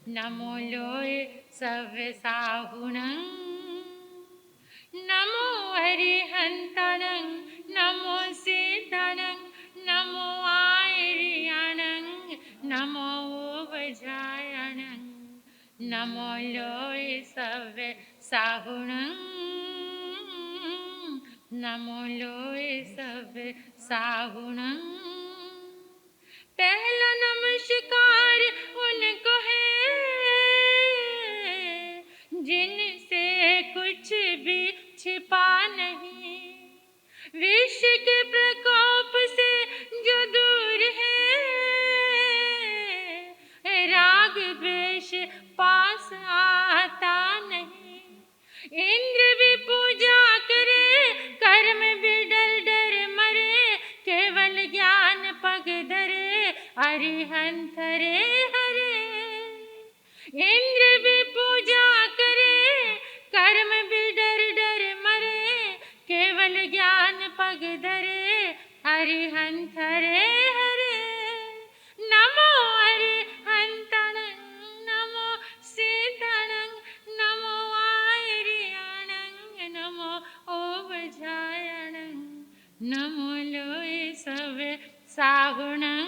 नमो लोय सव्य साहुणं नमो अरिहंतनं नमो सीतनं नमो आयर्यणं नमो उपजायणं नमो लोय सव्य साहुणं नमो लोय सव्य साहुणं। पहला नमस्कार उनको है जिनसे कुछ भी छिपा नहीं, विष के प्रकोप से जो दूर है, राग द्वेष पास आता नहीं। इंद्र भी पूजा करे, कर्म भी डर डर मरे, केवल ज्ञान पग धरे, अरिहंत रे हरे। इंद्र भी पूजा करे, कर्म भी डर डर मरे, केवल ज्ञान पग धरे, अरिहंत रे हरे। नमो अरिहंतनं नमो सीतनं नमो आयर्यणं नमो उपजायणं नमो लोय सव्य साहुणं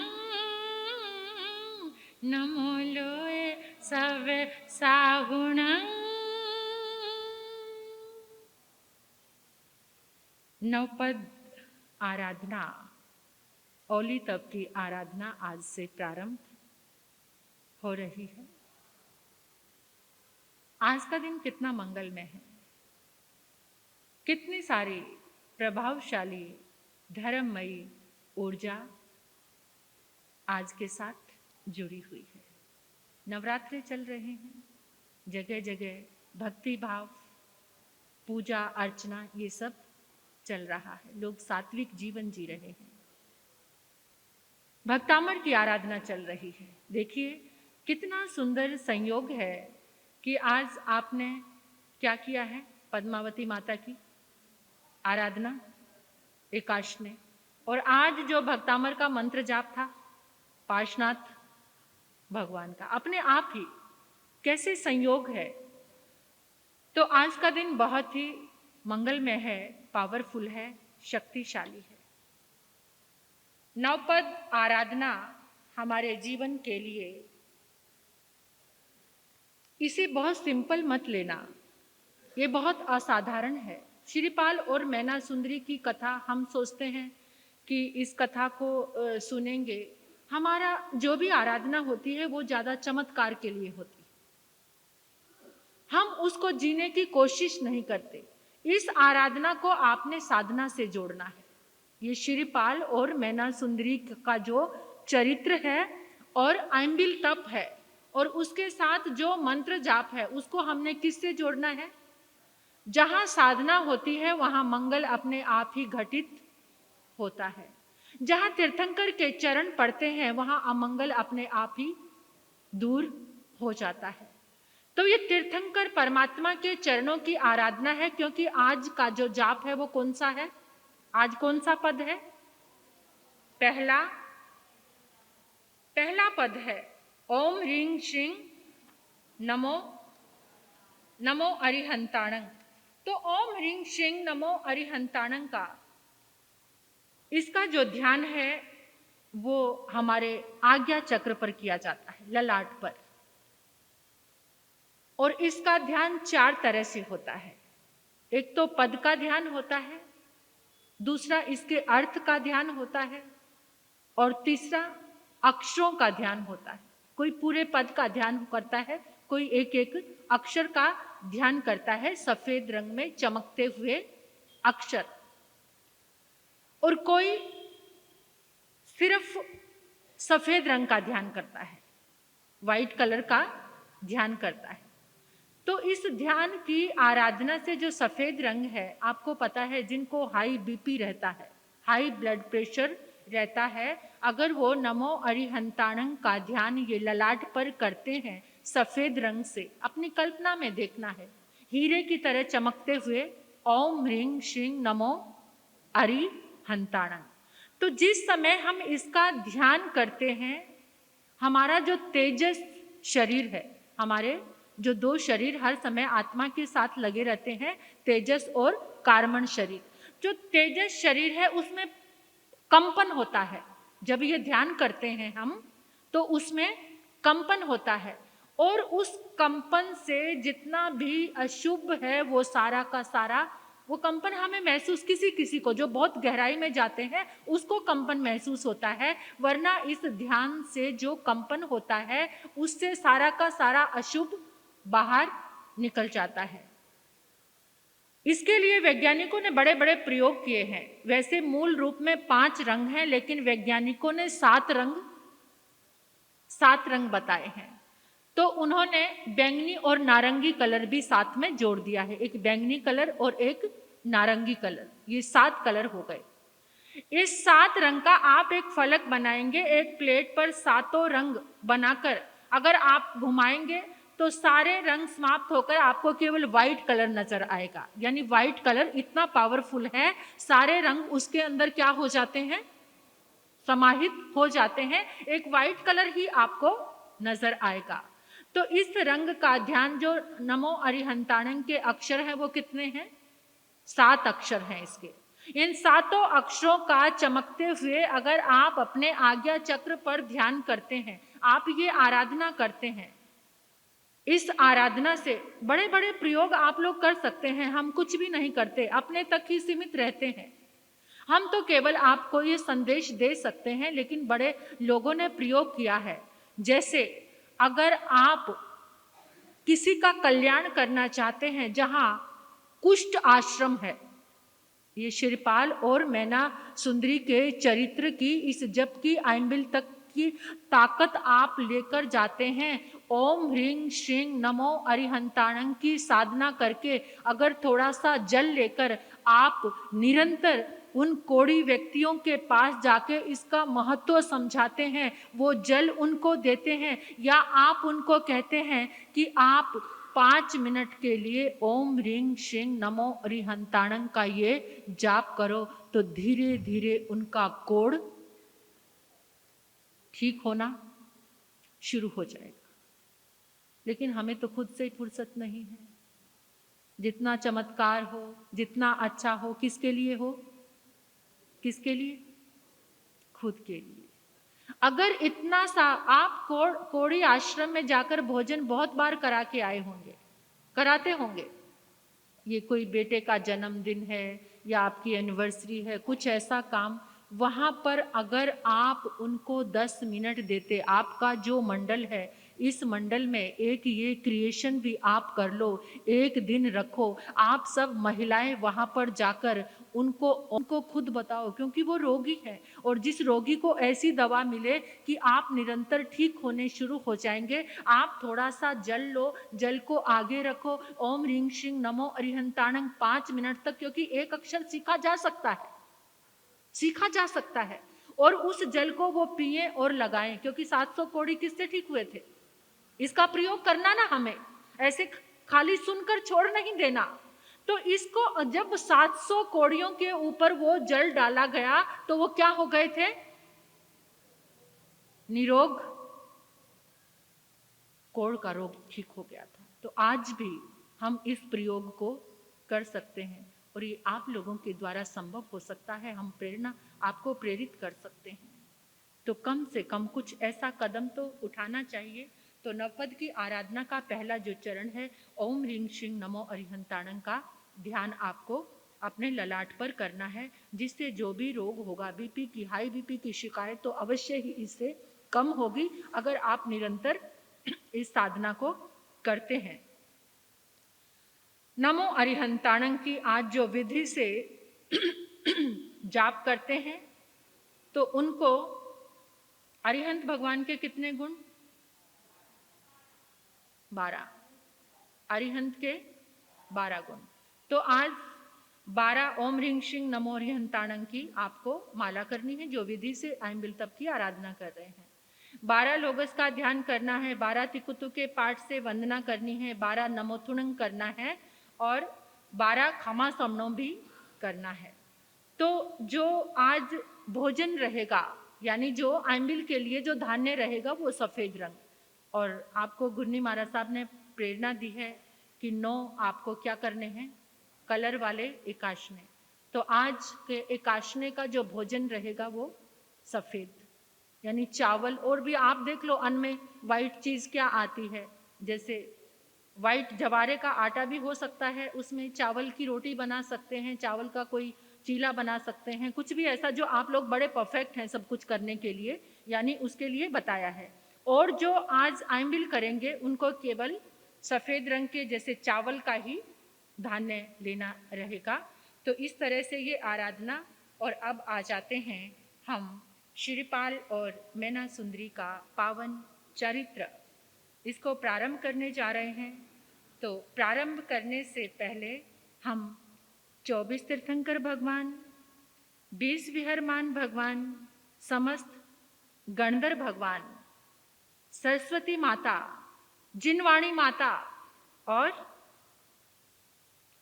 नमो लोय सव्य साहुणं। नवपद आराधना, ओली तप की आराधना आज से प्रारंभ हो रही है। आज का दिन कितना मंगलमय है, कितनी सारी प्रभावशाली धर्ममयी ऊर्जा आज के साथ जुड़ी हुई है। नवरात्रे चल रहे हैं, जगह जगह भक्ति भाव, पूजा अर्चना ये सब चल रहा है। लोग सात्विक जीवन जी रहे हैं, भक्तामर की आराधना चल रही है। देखिए कितना सुंदर संयोग है कि आज आपने क्या किया है, पद्मावती माता की आराधना एकादश ने, और आज जो भक्तामर का मंत्र जाप था पार्श्वनाथ भगवान का, अपने आप ही कैसे संयोग है। तो आज का दिन बहुत ही मंगलमय है, पावरफुल है, शक्तिशाली है। नवपद आराधना हमारे जीवन के लिए, इसे बहुत सिंपल मत लेना, ये बहुत असाधारण है। श्रीपाल और मैना सुंदरी की कथा हम सोचते हैं कि इस कथा को सुनेंगे, हमारा जो भी आराधना होती है वो ज़्यादा चमत्कार के लिए होती है, हम उसको जीने की कोशिश नहीं करते। इस आराधना को आपने साधना से जोड़ना है। ये श्रीपाल और मैना सुंदरी का जो चरित्र है और आइंबिल तप है, और उसके साथ जो मंत्र जाप है, उसको हमने किससे जोड़ना है। जहाँ साधना होती है वहाँ मंगल अपने आप ही घटित होता है। जहाँ तीर्थंकर के चरण पड़ते हैं वहाँ अमंगल अपने आप ही दूर हो जाता है। तो ये तीर्थंकर परमात्मा के चरणों की आराधना है, क्योंकि आज का जो जाप है वो कौन सा है, आज कौन सा पद है, पहला पद है ओम ह्रीं श्रीं नमो नमो अरिहंताणं। तो ओम ह्रीं श्रीं नमो अरिहंताणं का, इसका जो ध्यान है वो हमारे आज्ञा चक्र पर किया जाता है, ललाट पर। और इसका ध्यान 4 तरह से होता है। एक तो पद का ध्यान होता है, दूसरा इसके अर्थ का ध्यान होता है, और तीसरा अक्षरों का ध्यान होता है। कोई पूरे पद का ध्यान करता है, कोई एक एक अक्षर का ध्यान करता है, सफेद रंग में चमकते हुए अक्षर, और कोई सिर्फ सफेद रंग का ध्यान करता है, वाइट कलर का ध्यान करता है। तो इस ध्यान की आराधना से जो सफेद रंग है, आपको पता है जिनको हाई बीपी रहता है, हाई ब्लड प्रेशर रहता है, अगर वो नमो अरिहंताणं का ध्यान ये ललाट पर करते हैं सफेद रंग से, अपनी कल्पना में देखना है हीरे की तरह चमकते हुए ओम ह्रीं श्रीं नमो अरिहंताणं। तो जिस समय हम इसका ध्यान करते हैं, हमारा जो तेजस शरीर है, हमारे जो दो शरीर हर समय आत्मा के साथ लगे रहते हैं, तेजस और कार्मण शरीर। जो तेजस शरीर है उसमें कंपन होता है, जब ये ध्यान करते हैं हम तो उसमें कंपन होता है, और उस कंपन से जितना भी अशुभ है वो सारा का सारा, वो कंपन हमें महसूस, किसी किसी को जो बहुत गहराई में जाते हैं उसको कंपन महसूस होता है, वरना इस ध्यान से जो कंपन होता है उससे सारा का सारा अशुभ बाहर निकल जाता है। इसके लिए वैज्ञानिकों ने बड़े बड़े प्रयोग किए हैं। वैसे मूल रूप में 5 रंग हैं, लेकिन वैज्ञानिकों ने 7 रंग बताए हैं। तो उन्होंने बैंगनी और नारंगी कलर भी साथ में जोड़ दिया है, एक बैंगनी कलर और एक नारंगी कलर, ये 7 कलर हो गए। इस 7 रंग का आप एक फलक बनाएंगे, एक प्लेट पर 7 रंग बनाकर अगर आप घुमाएंगे तो सारे रंग समाप्त होकर आपको केवल व्हाइट कलर नजर आएगा। यानी व्हाइट कलर इतना पावरफुल है, सारे रंग उसके अंदर क्या हो जाते हैं, समाहित हो जाते हैं, एक व्हाइट कलर ही आपको नजर आएगा। तो इस रंग का ध्यान, जो नमो अरिहंताणं के अक्षर हैं वो कितने हैं, 7 अक्षर हैं इसके। इन 7 अक्षरों का चमकते हुए अगर आप अपने आज्ञा चक्र पर ध्यान करते हैं, आप ये आराधना करते हैं, इस आराधना से बड़े बड़े प्रयोग आप लोग कर सकते हैं। हम कुछ भी नहीं करते, अपने तक ही सीमित रहते हैं। हम तो केवल आपको ये संदेश दे सकते हैं, लेकिन बड़े लोगों ने प्रयोग किया है। जैसे अगर आप किसी का कल्याण करना चाहते हैं, जहां कुष्ठ आश्रम है, ये श्रीपाल और मैना सुंदरी के चरित्र की इस जप की आइंबिल तक की ताकत आप लेकर जाते हैं। ओम ह्रीं श्रीं नमो अरिहंताणं की साधना करके अगर थोड़ा सा जल लेकर आप निरंतर उन कोढ़ी व्यक्तियों के पास जाके इसका महत्व समझाते हैं, वो जल उनको देते हैं, या आप उनको कहते हैं कि आप 5 मिनट के लिए ओम ह्रीं श्रीं नमो अरिहंताणं का ये जाप करो, तो धीरे धीरे उनका कोढ़ ठीक होना शुरू हो जाएगा। लेकिन हमें तो खुद से ही फुर्सत नहीं है। जितना चमत्कार हो, जितना अच्छा हो, किसके लिए हो, किसके लिए, खुद के लिए। अगर इतना सा आप कोढ़ी आश्रम में जाकर भोजन बहुत बार करा के आए होंगे, कराते होंगे, ये कोई बेटे का जन्मदिन है या आपकी एनिवर्सरी है, कुछ ऐसा काम, वहाँ पर अगर आप उनको 10 मिनट देते, आपका जो मंडल है, इस मंडल में एक ये क्रिएशन भी आप कर लो, एक दिन रखो, आप सब महिलाएं वहाँ पर जाकर उनको खुद बताओ, क्योंकि वो रोगी है, और जिस रोगी को ऐसी दवा मिले कि आप निरंतर ठीक होने शुरू हो जाएंगे, आप थोड़ा सा जल लो, जल को आगे रखो, ओम ह्रीं श्रीं नमो अरिहंताणं 5 मिनट तक, क्योंकि एक अक्षर सीखा जा सकता है, सीखा जा सकता है, और उस जल को वो पिए और लगाएं, क्योंकि 700 कोढ़ी किससे ठीक हुए थे। इसका प्रयोग करना ना, हमें ऐसे खाली सुनकर छोड़ नहीं देना। तो इसको जब 700 कोढ़ियों के ऊपर वो जल डाला गया तो वो क्या हो गए थे, निरोग, कोढ़ का रोग ठीक हो गया था। तो आज भी हम इस प्रयोग को कर सकते हैं, और ये आप लोगों के द्वारा संभव हो सकता है। हम प्रेरणा आपको प्रेरित कर सकते हैं, तो कम से कम कुछ ऐसा कदम तो उठाना चाहिए। तो नवपद की आराधना का पहला जो चरण है, ओम ह्रीं श्रीं नमो अरिहंताणं का ध्यान आपको अपने ललाट पर करना है, जिससे जो भी रोग होगा, बीपी की, हाई बीपी की शिकायत तो अवश्य ही इससे कम होगी अगर आप निरंतर इस साधना को करते हैं। नमो अरिहंताणं की आज जो विधि से जाप करते हैं, तो उनको अरिहंत भगवान के कितने गुण, 12, अरिहंत के 12 गुण। तो आज 12 ओम ह्रीं श्रीं नमो अरिहंताणं की आपको माला करनी है, जो विधि से आइंबिल तप की आराधना कर रहे हैं। 12 लोगस का ध्यान करना है, 12 तिकुतु के पाठ से वंदना करनी है, 12 नमोथुणं करना है, और 12 खमा समनों भी करना है। तो जो आज भोजन रहेगा, यानी जो आइंबिल के लिए जो धान्य रहेगा, वो सफेद रंग, और आपको गुरनी महाराज साहब ने प्रेरणा दी है कि 9 आपको क्या करने हैं, कलर वाले एकाशने। तो आज के एकाशने का जो भोजन रहेगा वो सफ़ेद, यानी चावल। और भी आप देख लो अन्न में वाइट चीज़ क्या आती है, जैसे वाइट जवारे का आटा भी हो सकता है, उसमें चावल की रोटी बना सकते हैं, चावल का कोई चीला बना सकते हैं, कुछ भी ऐसा जो आप लोग बड़े परफेक्ट हैं सब कुछ करने के लिए, यानी उसके लिए बताया है। और जो आज आइंबिल करेंगे उनको केवल सफ़ेद रंग के जैसे चावल का ही धान्य लेना रहेगा। तो इस तरह से ये आराधना। और अब आ जाते हैं हम श्रीपाल और मैना सुंदरी का पावन चरित्र, इसको प्रारंभ करने जा रहे हैं। तो प्रारंभ करने से पहले हम 24 तीर्थंकर भगवान, 20 विहरमान भगवान, समस्त गणधर भगवान, सरस्वती माता, जिनवाणी माता और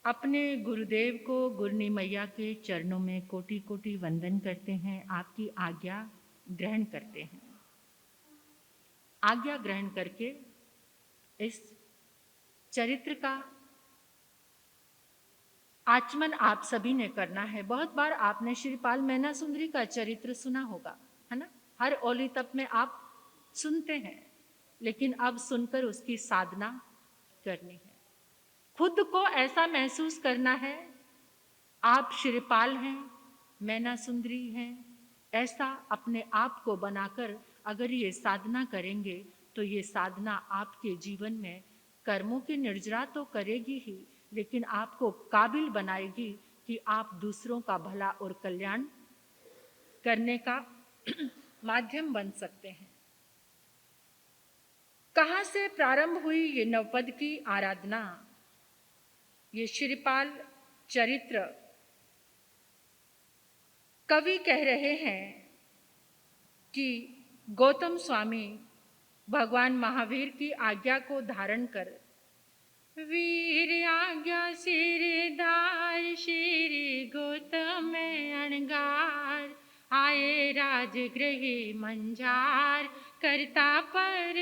अपने गुरुदेव को, गुरनी मैया के चरणों में कोटि कोटि वंदन करते हैं, आपकी आज्ञा ग्रहण करते हैं। आज्ञा ग्रहण करके इस चरित्र का आचमन आप सभी ने करना है। बहुत बार आपने श्रीपाल मैना सुंदरी का चरित्र सुना होगा, है ना, हर ओली तप में आप सुनते हैं, लेकिन अब सुनकर उसकी साधना करनी है। खुद को ऐसा महसूस करना है आप श्रीपाल हैं, मैना सुंदरी हैं, ऐसा अपने आप को बनाकर अगर ये साधना करेंगे तो ये साधना आपके जीवन में कर्मों की निर्जरा तो करेगी ही, लेकिन आपको काबिल बनाएगी कि आप दूसरों का भला और कल्याण करने का माध्यम बन सकते हैं। कहाँ से प्रारंभ हुई ये नवपद की आराधना? ये श्रीपाल चरित्र कवि कह रहे हैं कि गौतम स्वामी भगवान महावीर की आज्ञा को धारण कर, वीर आज्ञा सिरदार श्री गौतम अणगार, आए राजगृही मंझार, करता पर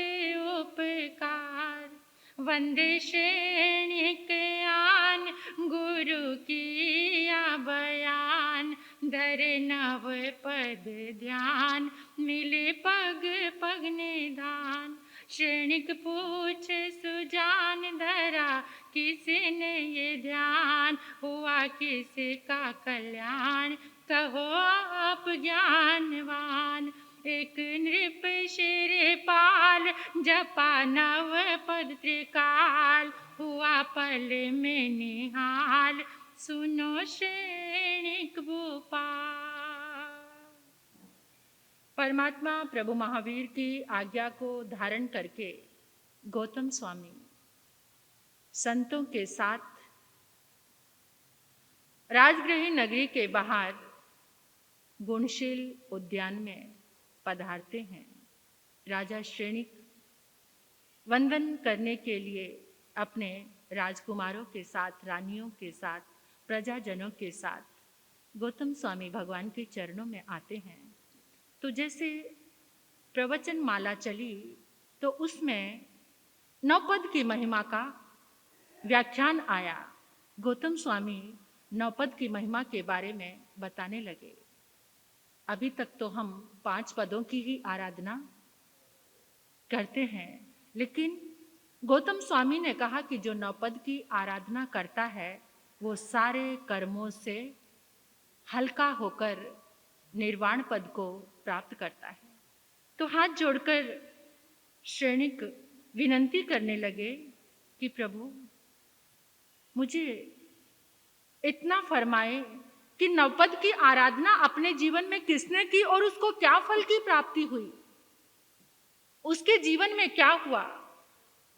उपकार, वंदे श्रेणिक आन, गुरु किया बयान, धर नव पद ध्यान, मिले पग पग निधान, श्रेणिक पूछ सुजान, धरा किसने ये ध्यान, हुआ किसका कल्याण, कहो आप ज्ञानवान, एक नृप श्रीपाल, जपा नव पद त्रिकाल, हुआ पल में निहाल, सुनो श्रेणिक भूपाल। परमात्मा प्रभु महावीर की आज्ञा को धारण करके गौतम स्वामी संतों के साथ राजगृही नगरी के बाहर गुणशील उद्यान में पधारते हैं। राजा श्रेणिक वंदन करने के लिए अपने राजकुमारों के साथ, रानियों के साथ, प्रजाजनों के साथ गौतम स्वामी भगवान के चरणों में आते हैं। तो जैसे प्रवचन माला चली तो उसमें नौपद की महिमा का व्याख्यान आया। गौतम स्वामी नौपद की महिमा के बारे में बताने लगे। अभी तक तो हम 5 पदों की ही आराधना करते हैं, लेकिन गौतम स्वामी ने कहा कि जो नौपद की आराधना करता है वो सारे कर्मों से हल्का होकर निर्वाण पद को प्राप्त करता है। तो हाथ जोड़कर श्रेणिक विनंती करने लगे कि प्रभु मुझे इतना फरमाए कि नवपद की आराधना अपने जीवन में किसने की और उसको क्या फल की प्राप्ति हुई, उसके जीवन में क्या हुआ।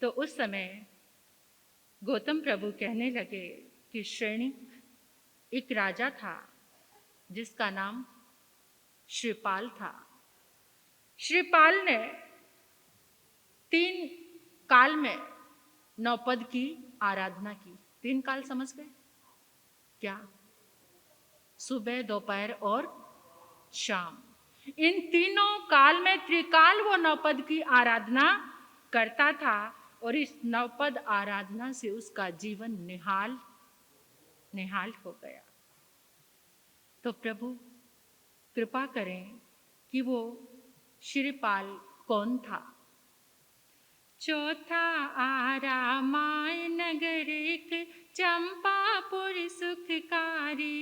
तो उस समय गौतम प्रभु कहने लगे कि श्रेणिक एक राजा था जिसका नाम श्रीपाल था। श्रीपाल ने 3 काल में नौपद की आराधना की। 3 काल समझ गए क्या? सुबह, दोपहर और शाम। इन तीनों काल में त्रिकाल वो नौपद की आराधना करता था और इस नवपद आराधना से उसका जीवन निहाल निहाल हो गया। तो प्रभु कृपा करें कि वो श्रीपाल कौन था। चौथा आरा माय नगर एक चंपापुर सुखकारी,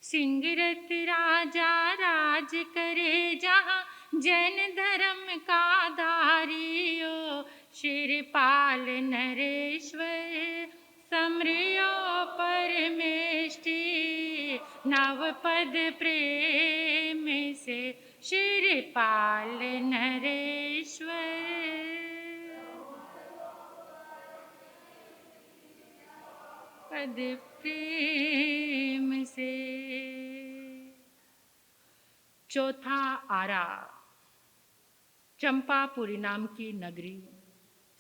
सिंगरत राजा राज करे जहाँ जैन धर्म का धारियो, श्रीपाल नरेश्वर समरियो परमेष्टि, नवपद प्रेम से श्रीपाल नरेश्वर। पद प्रेम से। चौथा आरा चंपापुरी नाम की नगरी,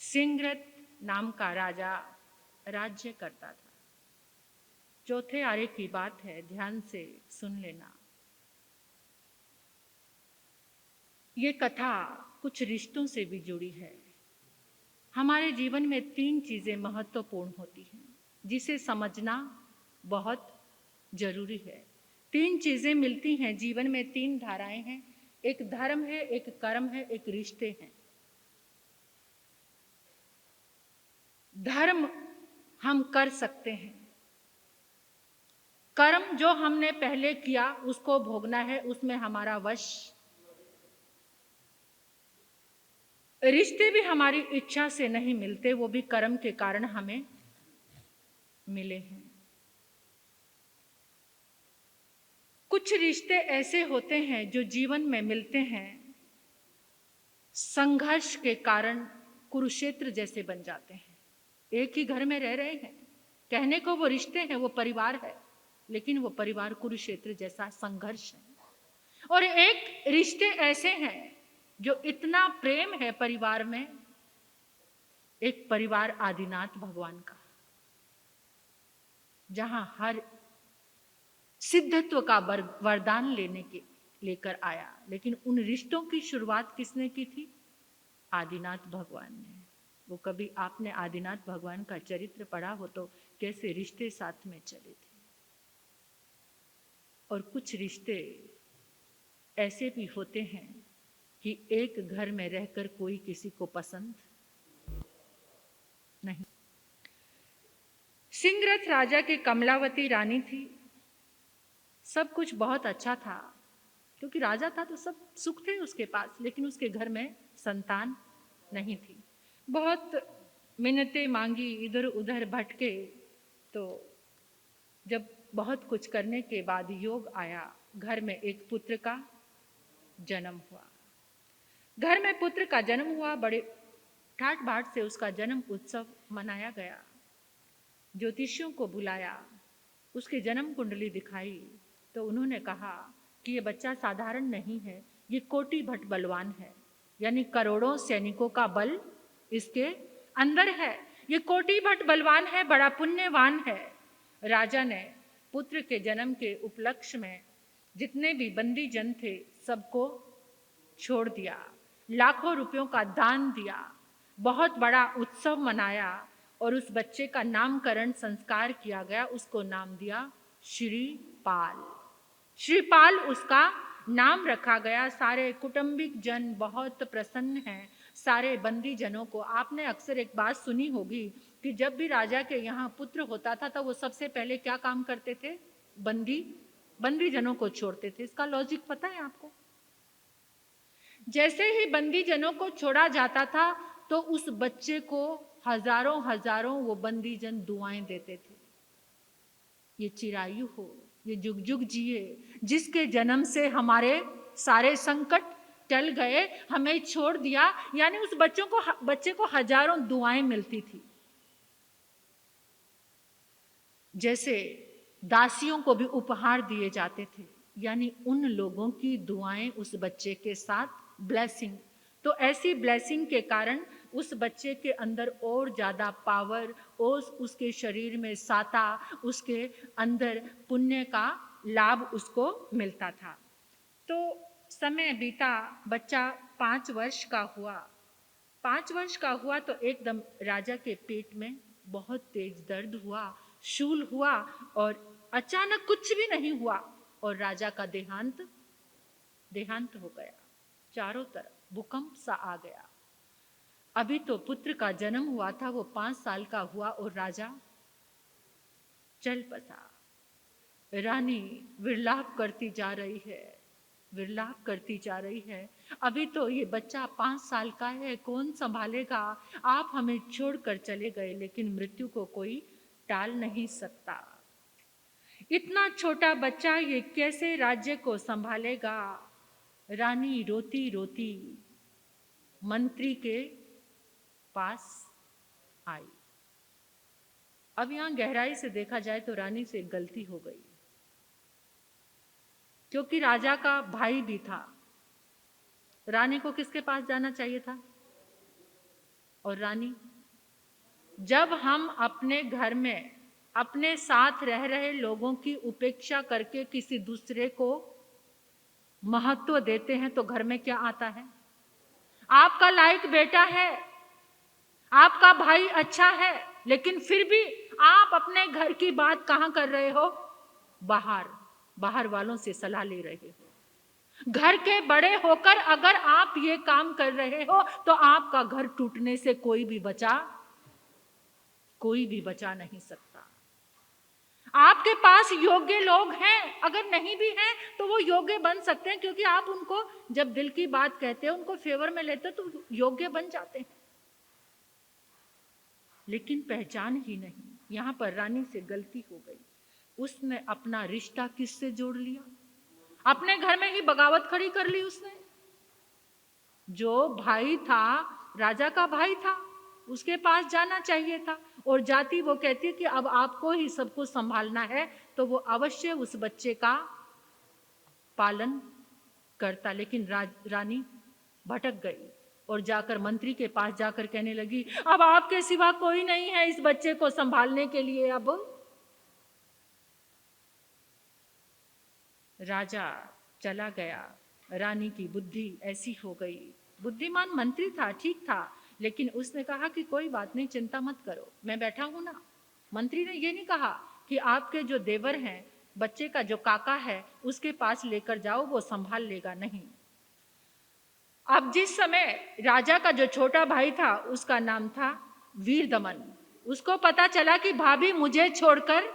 सिंगरत नाम का राजा राज्य करता था। चौथे आरे की बात है, ध्यान से सुन लेना। ये कथा कुछ रिश्तों से भी जुड़ी है। हमारे जीवन में 3 चीजें महत्वपूर्ण होती हैं जिसे समझना बहुत जरूरी है। 3 चीजें मिलती हैं जीवन में, 3 धाराएं हैं। एक धर्म है, एक कर्म है, एक रिश्ते हैं। धर्म हम कर सकते हैं, कर्म जो हमने पहले किया उसको भोगना है, उसमें हमारा वश। रिश्ते भी हमारी इच्छा से नहीं मिलते, वो भी कर्म के कारण हमें मिले हैं। कुछ रिश्ते ऐसे होते हैं जो जीवन में मिलते हैं, संघर्ष के कारण कुरुक्षेत्र जैसे बन जाते हैं। एक ही घर में रह रहे हैं, कहने को वो रिश्ते हैं, वो परिवार है, लेकिन वो परिवार कुरुक्षेत्र जैसा संघर्ष है। और एक रिश्ते ऐसे हैं जो इतना प्रेम है परिवार में, एक परिवार आदिनाथ भगवान का, जहां हर सिद्धत्व का वरदान लेकर आया। लेकिन उन रिश्तों की शुरुआत किसने की थी? आदिनाथ भगवान ने। वो कभी आपने आदिनाथ भगवान का चरित्र पढ़ा हो तो कैसे रिश्ते साथ में चले थे। और कुछ रिश्ते ऐसे भी होते हैं कि एक घर में रहकर कोई किसी को पसंद नहीं। सिंगरत राजा के कमलावती रानी थी। सब कुछ बहुत अच्छा था, क्योंकि राजा था तो सब सुख थे उसके पास, लेकिन उसके घर में संतान नहीं थी। बहुत मिन्नतें मांगी, इधर उधर भटके, तो जब बहुत कुछ करने के बाद योग आया, घर में एक पुत्र का जन्म हुआ। घर में पुत्र का जन्म हुआ, बड़े ठाट बाट से उसका जन्म उत्सव मनाया गया। ज्योतिषियों को बुलाया, उसकी जन्म कुंडली दिखाई, तो उन्होंने कहा कि ये बच्चा साधारण नहीं है, ये कोटि भट बलवान है, यानी करोड़ों सैनिकों का बल इसके अंदर है। ये कोटि भट बलवान है, बड़ा पुण्यवान है। राजा ने पुत्र के जन्म के उपलक्ष्य में जितने भी बंदी जन थे सबको छोड़ दिया, लाखों रुपयों का दान दिया, बहुत बड़ा उत्सव मनाया और उस बच्चे का नामकरण संस्कार किया गया। उसको नाम दिया श्रीपाल। श्रीपाल उसका नाम रखा गया। सारे कुटुंबिक जन बहुत प्रसन्न हैं, सारे बंदी जनों को। आपने अक्सर एक बात सुनी होगी कि जब भी राजा के यहाँ पुत्र होता था तो वो सबसे पहले क्या काम करते थे? बंदी जनों को छोड़ते थे। इसका लॉजिक पता है आपको? जैसे ही बंदी जनों को छोड़ा जाता था तो उस बच्चे को हजारों वो बंदी जन दुआएं देते थे, ये चिरायु हो, ये जुग जुग जिए, जिसके जन्म से हमारे सारे संकट टल गए, हमें छोड़ दिया। यानी उस बच्चे को हजारों दुआएं मिलती थी। जैसे दासियों को भी उपहार दिए जाते थे, यानी उन लोगों की दुआएं उस बच्चे के साथ ब्लेसिंग। तो ऐसी ब्लेसिंग के कारण उस बच्चे के अंदर और ज़्यादा पावर, और उसके शरीर में साता, उसके अंदर पुण्य का लाभ उसको मिलता था। तो समय बीता, बच्चा 5 वर्ष का हुआ। 5 वर्ष का हुआ तो एकदम राजा के पेट में बहुत तेज दर्द हुआ, शूल हुआ और अचानक कुछ भी नहीं हुआ और राजा का देहांत हो गया। चारों तरफ भूकंप सा आ गया। अभी तो पुत्र का जन्म हुआ था, वो 5 साल का हुआ और राजा चल बसा। रानी विलाप करती जा रही है। अभी तो ये बच्चा 5 साल का है, कौन संभालेगा? आप हमें छोड़कर चले गए, लेकिन मृत्यु को कोई टाल नहीं सकता। इतना छोटा बच्चा ये कैसे राज्य को संभालेगा? रानी रोती रोती मंत्री के पास आई। अब यहां गहराई से देखा जाए तो रानी से गलती हो गई, क्योंकि राजा का भाई भी था। रानी को किसके पास जाना चाहिए था? और रानी, जब हम अपने घर में अपने साथ रह रहे लोगों की उपेक्षा करके किसी दूसरे को महत्व देते हैं तो घर में क्या आता है? आपका लायक बेटा है, आपका भाई अच्छा है, लेकिन फिर भी आप अपने घर की बात कहां कर रहे हो? बाहर वालों से सलाह ले रहे हो। घर के बड़े होकर अगर आप ये काम कर रहे हो तो आपका घर टूटने से कोई भी बचा नहीं सकता। आपके पास योग्य लोग हैं, अगर नहीं भी हैं तो वो योग्य बन सकते हैं, क्योंकि आप उनको जब दिल की बात कहते हैं, उनको फेवर में लेते तो योग्य बन जाते हैं, लेकिन पहचान ही नहीं। यहां पर रानी से गलती हो गई। उसने अपना रिश्ता किससे जोड़ लिया? अपने घर में ही बगावत खड़ी कर ली उसने। जो भाई था, राजा का भाई था, उसके पास जाना चाहिए था, और जाती वो कहती कि अब आपको ही सब कुछ संभालना है, तो वो अवश्य उस बच्चे का पालन करता। लेकिन रानी भटक गई और जाकर मंत्री के पास जाकर कहने लगी, अब आपके सिवा कोई नहीं है इस बच्चे को संभालने के लिए। अब राजा चला गया। रानी की बुद्धि ऐसी हो गई। बुद्धिमान मंत्री था, ठीक था, लेकिन उसने कहा कि कोई बात नहीं, चिंता मत करो, मैं बैठा हूं ना। मंत्री ने ये नहीं कहा कि आपके जो देवर हैं, बच्चे का जो काका है, उसके पास लेकर जाओ, वो संभाल लेगा, नहीं। अब जिस समय राजा का जो छोटा भाई था, उसका नाम था वीरदमन, उसको पता चला कि भाभी मुझे छोड़कर,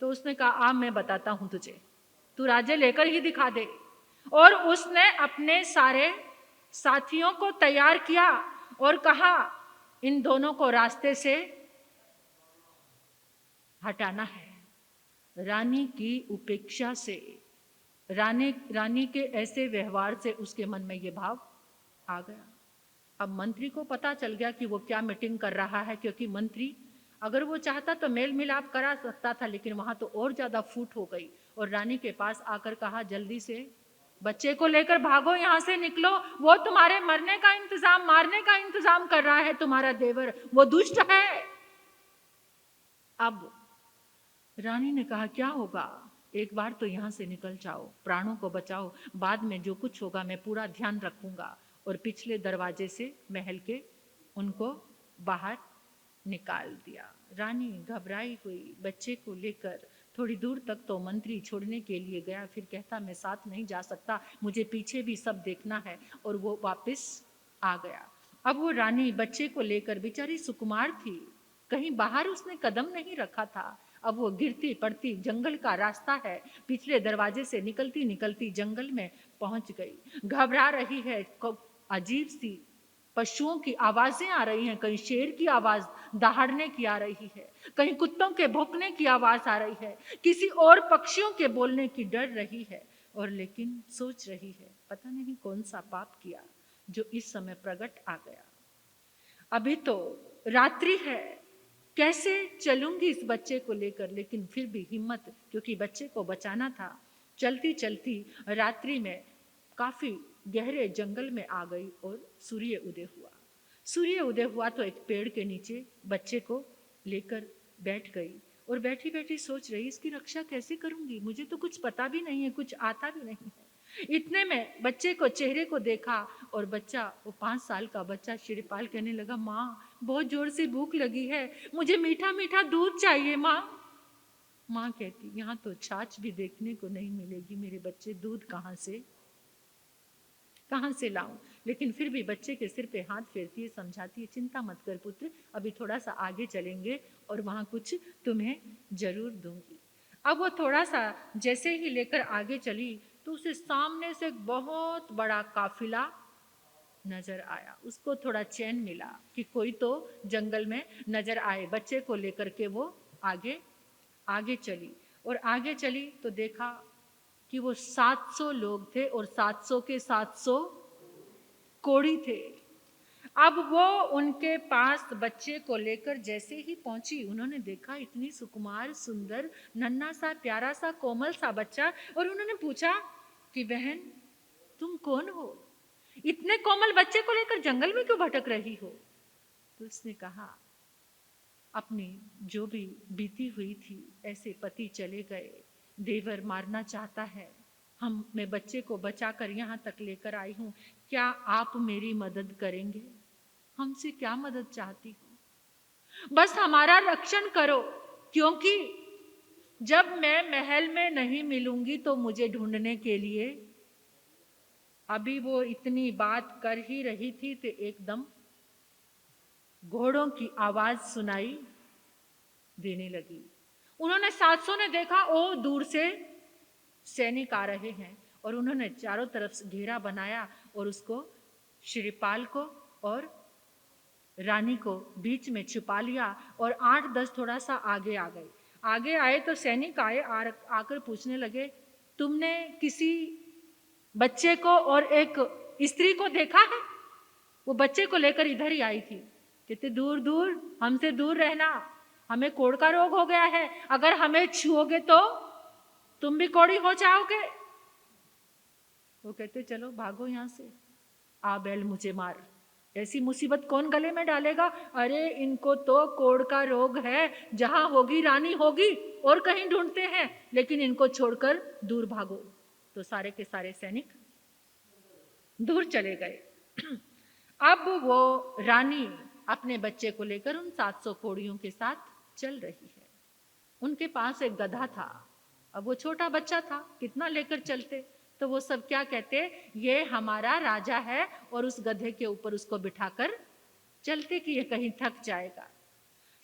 तो उसने कहा आ मैं बताता हूं तुझे, तू राज्य लेकर ही दिखा दे। और उसने अपने सारे साथियों को तैयार किया और कहा इन दोनों को रास्ते से हटाना है। रानी की उपेक्षा से, रानी के ऐसे व्यवहार से उसके मन में ये भाव आ गया। अब मंत्री को पता चल गया कि वो क्या मीटिंग कर रहा है, क्योंकि मंत्री अगर वो चाहता तो मेल मिलाप करा सकता था, लेकिन वहां तो और ज्यादा फूट हो गई। और रानी के पास आकर कहा जल्दी से बच्चे को लेकर भागो, यहां से निकलो, वो तुम्हारे मारने का इंतजाम कर रहा है, तुम्हारा देवर, वो दुष्ट है। अब रानी ने कहा क्या होगा, एक बार तो यहां से निकल जाओ, प्राणों को बचाओ, बाद में जो कुछ होगा मैं पूरा ध्यान रखूंगा। और पिछले दरवाजे से महल के उनको बाहर निकाल दिया। रानी घबराई हुई बच्चे को लेकर थोड़ी दूर तक तो मंत्री छोड़ने के लिए गया, फिर कहता मैं साथ नहीं जा सकता, मुझे पीछे भी सब देखना है, और वो वापस आ गया। अब वो रानी बच्चे को लेकर, बेचारी सुकुमार थी, कहीं बाहर उसने कदम नहीं रखा था। अब वो गिरती पड़ती, जंगल का रास्ता है, पिछले दरवाजे से निकलती निकलती जंगल में पहुंच गई। घबरा रही है, अजीब सी पशुओं की आवाजें आ रही हैं, कहीं शेर की आवाज दहाड़ने की आ रही है, कहीं कुत्तों के भौंकने की आवाज आ रही है, किसी और पक्षियों के बोलने की डर रही है, और लेकिन सोच रही है पता नहीं कौन सा पाप किया जो इस समय प्रकट आ गया। अभी तो रात्रि है, कैसे चलूंगी इस बच्चे को लेकर, लेकिन फिर भी हिम्मत, क्योंकि बच्चे को बचाना था। चलती चलती रात्रि में काफी गहरे जंगल में आ गई और सूर्य उदय हुआ तो एक पेड़ के नीचे बच्चे को लेकर बैठ गई, और बैठी बैठी सोच रही इसकी रक्षा कैसे करूंगी, मुझे तो कुछ पता भी नहीं है, कुछ आता भी नहीं है। इतने में बच्चे को चेहरे को देखा और बच्चा, वो 5 साल का बच्चा शिवपाल कहने लगा, माँ बहुत जोर से भूख लगी है, मुझे मीठा मीठा दूध चाहिए माँ। माँ कहती, यहाँ तो छाछ भी देखने को नहीं मिलेगी मेरे बच्चे, दूध कहाँ से लाऊं। लेकिन फिर भी बच्चे के सिर पे हाथ फेरती है, समझाती है, चिंता मत कर पुत्र, अभी थोड़ा सा आगे चलेंगे और वहां कुछ तुम्हें जरूर दूंगी। अब वो थोड़ा सा जैसे ही लेकर आगे चली तो उसे सामने से एक बहुत बड़ा काफिला नजर आया। उसको थोड़ा चैन मिला कि कोई तो जंगल में नजर आए। बच्चे को लेकर के वो आगे आगे चली और आगे चली तो देखा कि वो 700 लोग थे और 700 के 700 कोढ़ी थे। अब वो उनके पास बच्चे को लेकर जैसे ही पहुंची, उन्होंने देखा इतनी सुकुमार सुंदर नन्हा सा प्यारा सा कोमल सा बच्चा, और उन्होंने पूछा कि बहन तुम कौन हो, इतने कोमल बच्चे को लेकर जंगल में क्यों भटक रही हो। तो उसने कहा, अपनी जो भी बीती हुई थी, ऐसे पति चले गए, देवर मारना चाहता है, मैं बच्चे को बचाकर यहाँ तक लेकर आई हूँ, क्या आप मेरी मदद करेंगे। हमसे क्या मदद चाहती हो, बस हमारा रक्षण करो, क्योंकि जब मैं महल में नहीं मिलूंगी तो मुझे ढूंढने के लिए। अभी वो इतनी बात कर ही रही थी तो एकदम घोड़ों की आवाज सुनाई देने लगी। उन्होंने 700 ने देखा, ओ दूर से सैनिक आ रहे हैं, और उन्होंने चारों तरफ से घेरा बनाया और उसको, शिवपाल को और रानी को बीच में छुपा लिया और 8-10 थोड़ा सा आगे आ गए। आगे आए तो सैनिक आए, आकर पूछने लगे, तुमने किसी बच्चे को और एक स्त्री को देखा है। वो बच्चे को लेकर इधर ही आई थी। कहते, दूर दूर, हमसे दूर रहना, हमें कोढ़ का रोग हो गया है, अगर हमें छुओगे तो तुम भी कोढ़ी हो जाओगे। वो कहते, चलो भागो यहां से, आ बैल मुझे मार, ऐसी मुसीबत कौन गले में डालेगा। अरे इनको तो कोढ़ का रोग है, जहां होगी रानी होगी और कहीं ढूंढते हैं, लेकिन इनको छोड़कर दूर भागो। तो सारे के सारे सैनिक दूर चले गए। अब वो रानी अपने बच्चे को लेकर उन 700 कोढ़ियों के साथ चल रही है। उनके पास एक गधा था। अब वो छोटा बच्चा था, कितना लेकर चलते। तो वो सब क्या कहते, ये हमारा राजा है, और उस गधे के ऊपर उसको बिठाकर चलते कि ये कहीं थक जाएगा।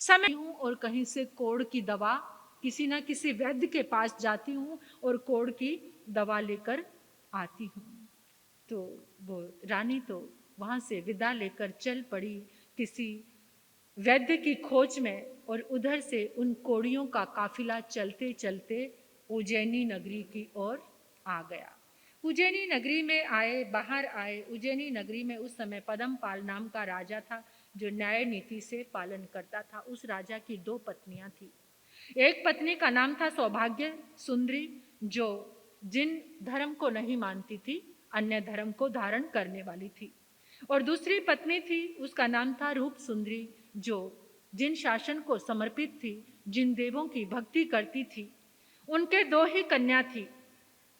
समय हूँ और कहीं से कोढ़ की दवा, किसी ना किसी वैद्य के पास जाती हूँ और कोढ़ की दवा लेकर आती हूँ। तो वो रानी तो वहां से विदा लेकर चल पड़ी किसी वैद्य की खोज में, और उधर से उन कोढ़ियों का काफिला चलते चलते उज्जैनी नगरी की ओर आ गया। उज्जैनी नगरी में आए, बाहर आए। उज्जैनी नगरी में उस समय पद्मपाल नाम का राजा था, जो न्याय नीति से पालन करता था। उस राजा की 2 पत्नियां थी। एक पत्नी का नाम था सौभाग्य सुंदरी, जो जिन धर्म को नहीं मानती थी, अन्य धर्म को धारण करने वाली थी। और दूसरी पत्नी थी, उसका नाम था रूप सुंदरी, जो जिन शासन को समर्पित थी, जिन देवों की भक्ति करती थी। उनके 2 ही कन्या थी।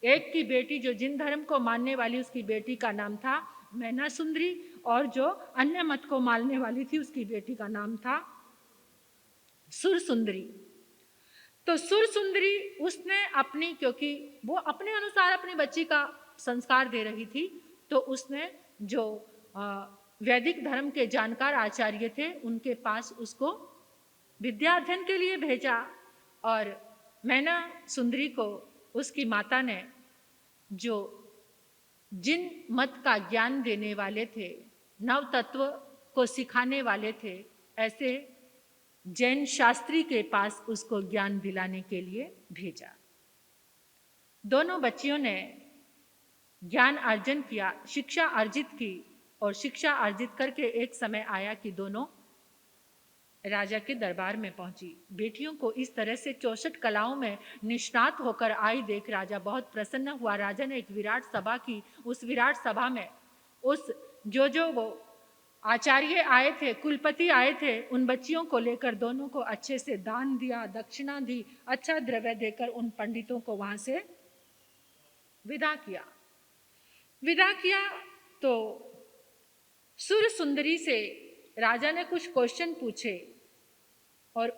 एक की बेटी जो जिन धर्म को मानने वाली, उसकी बेटी का नाम था मैना सुंदरी, और जो अन्य मत को मानने वाली थी, उसकी बेटी का नाम था सुर सुंदरी। तो सुर सुंदरी, उसने अपनी, क्योंकि वो अपने अनुसार अपनी बच्ची का संस्कार दे रही थी, तो उसने जो वैदिक धर्म के जानकार आचार्य थे, उनके पास उसको विद्या अध्ययन के लिए भेजा। और मैना सुंदरी को उसकी माता ने, जो जिन मत का ज्ञान देने वाले थे, नव तत्व को सिखाने वाले थे, ऐसे जैन शास्त्री के पास उसको ज्ञान दिलाने के लिए भेजा। दोनों बच्चियों ने ज्ञान अर्जन किया, शिक्षा अर्जित की, और शिक्षा अर्जित करके एक समय आया कि दोनों राजा के दरबार में पहुंची। बेटियों को इस तरह से 64 कलाओं में निष्णात होकर आई देख राजा बहुत प्रसन्न हुआ। राजा ने एक विराट सभा की। उस विराट सभा में उस जो वो आचार्य आए थे, कुलपति आए थे, उन बच्चियों को लेकर दोनों को अच्छे से दान दिया, दक्षिणा दी, अच्छा द्रव्य देकर उन पंडितों को वहां से विदा किया। विदा किया तो सुर सुंदरी से राजा ने कुछ क्वेश्चन पूछे और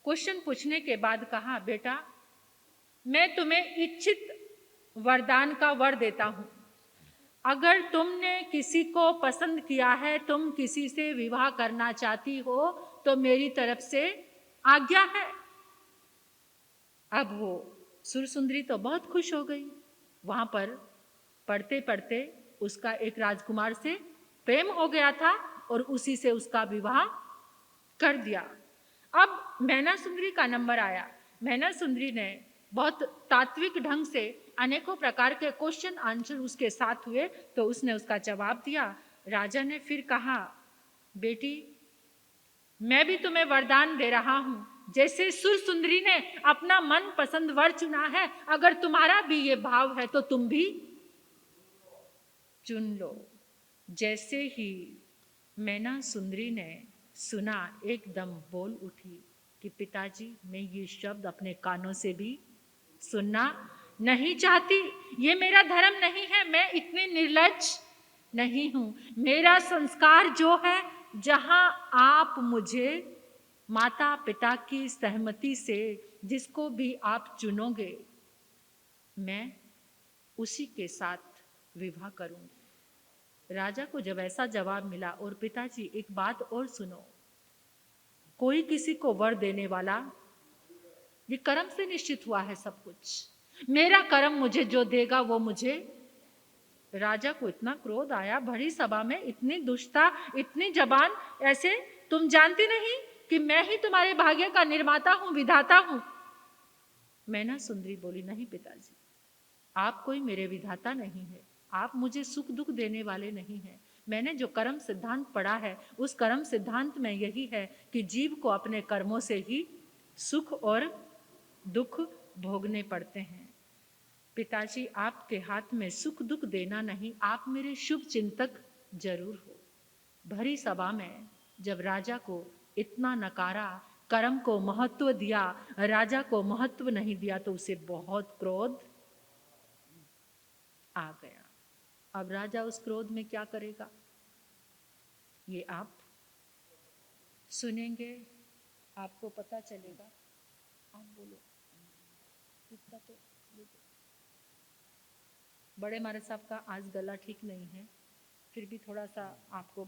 क्वेश्चन पूछने के बाद कहा, बेटा मैं तुम्हें इच्छित वरदान का वर देता हूं। अगर तुमने किसी को पसंद किया है, तुम किसी से विवाह करना चाहती हो, तो मेरी तरफ से आज्ञा है। अब वो सुरसुंदरी तो बहुत खुश हो गई। वहां पर पढ़ते पढ़ते उसका एक राजकुमार से प्रेम हो गया था और उसी से उसका विवाह कर दिया। अब मैना सुंदरी का नंबर आया। मैना सुंदरी ने बहुत तात्विक ढंग से अनेकों प्रकार के क्वेश्चन आंसर उसके साथ हुए, तो उसने उसका जवाब दिया। राजा ने फिर कहा, बेटी मैं भी तुम्हें वरदान दे रहा हूं। जैसे सुर सुंदरी ने अपना मन पसंद वर चुना है, अगर तुम्हारा भी ये भाव है तो तुम भी चुन लो। जैसे ही मैना सुंदरी ने सुना, एकदम बोल उठी कि पिताजी मैं ये शब्द अपने कानों से भी सुनना नहीं चाहती। ये मेरा धर्म नहीं है, मैं इतनी निर्लज्ज नहीं हूं। मेरा संस्कार जो है, जहां आप मुझे माता पिता की सहमति से जिसको भी आप चुनोगे, मैं उसी के साथ विवाह करूंगी। राजा को जब ऐसा जवाब मिला, और पिताजी एक बात और सुनो, कोई किसी को वर देने वाला, ये कर्म से निश्चित हुआ है सब कुछ। मेरा कर्म मुझे जो देगा वो मुझे। राजा को इतना क्रोध आया, भरी सभा में इतनी दुष्टता, इतनी जबान, ऐसे तुम जानती नहीं कि मैं ही तुम्हारे भाग्य का निर्माता हूं, विधाता हूं। मैना सुंदरी बोली, नहीं पिताजी, आप कोई मेरे विधाता नहीं है, आप मुझे सुख दुख देने वाले नहीं हैं। मैंने जो कर्म सिद्धांत पढ़ा है, उस कर्म सिद्धांत में यही है कि जीव को अपने कर्मों से ही सुख और दुख भोगने पड़ते हैं। पिताजी आपके हाथ में सुख दुख देना नहीं, आप मेरे शुभ चिंतक जरूर हो। भरी सभा में जब राजा को इतना नकारा, कर्म को महत्व दिया, राजा को महत्व नहीं दिया, तो उसे बहुत क्रोध आ गया। अब राजा उस क्रोध में क्या करेगा, ये आप सुनेंगे, आपको पता चलेगा। आप बोलो, इतना तो बड़े महाराज साहब का आज गला ठीक नहीं है, फिर भी थोड़ा सा आपको